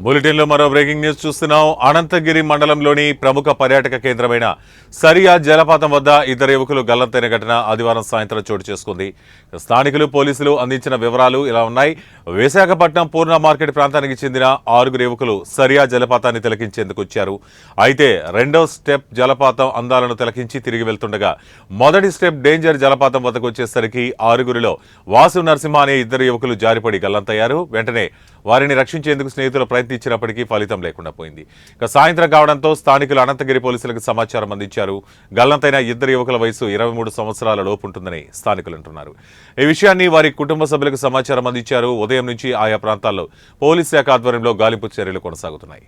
బులెటిన్లో మరో breaking news చూస్తున్నాం. అనంతగిరి మండలంలోని ప్రముఖ పర్యాటక కేంద్రమైన సరియా జలపాతం వద్ద ఇద్దరు యువకులు గల్లంతైన ఘటన ఆదివారం సాయంత్రం చోటు చేసుకుంది. స్థానికులు పోలీసులు అందించిన వివరాలు ఇలా ఉన్నాయి. విశాఖపట్నం పూర్ణ మార్కెట్ ప్రాంతానికి చెందిన 6 యువకులు సరియా జలపాతాన్ని తిలకించేందుకు వచ్చారు. అయితే రెండో స్టెప్ జలపాతం అందాలను తిలకించి తిరిగి వెళ్తుండగా మొదటి స్టెప్ డేంజర్ జలపాతం వద్దకు వచ్చేసరికి 6గురిలో వాసు నరసింహ అనే ఇద్దరు యువకులు జారిపడి గల్లంతయ్యారు. వెంటనే వారిని రక్షించేందుకు స్నేహితులు ప్రయత్నించినప్పటికీ ఫలితం లేకుండా పోయింది. సాయంత్రం కావడంతో స్థానికులు అనంతగిరి పోలీసులకు సమాచారం అందించారు. గల్లంతైన ఇద్దరు యువకుల వయసు 23 సంవత్సరాల లోపు ఉంటుందని స్థానికులు అంటున్నారు. ఈ విషయాన్ని వారి కుటుంబ సభ్యులకు సమాచారం అందించారు. ఉదయం నుంచి ఆయా ప్రాంతాల్లో పోలీస్ శాఖ ఆధ్వర్యంలో గాలింపు చర్యలు కొనసాగుతున్నాయి.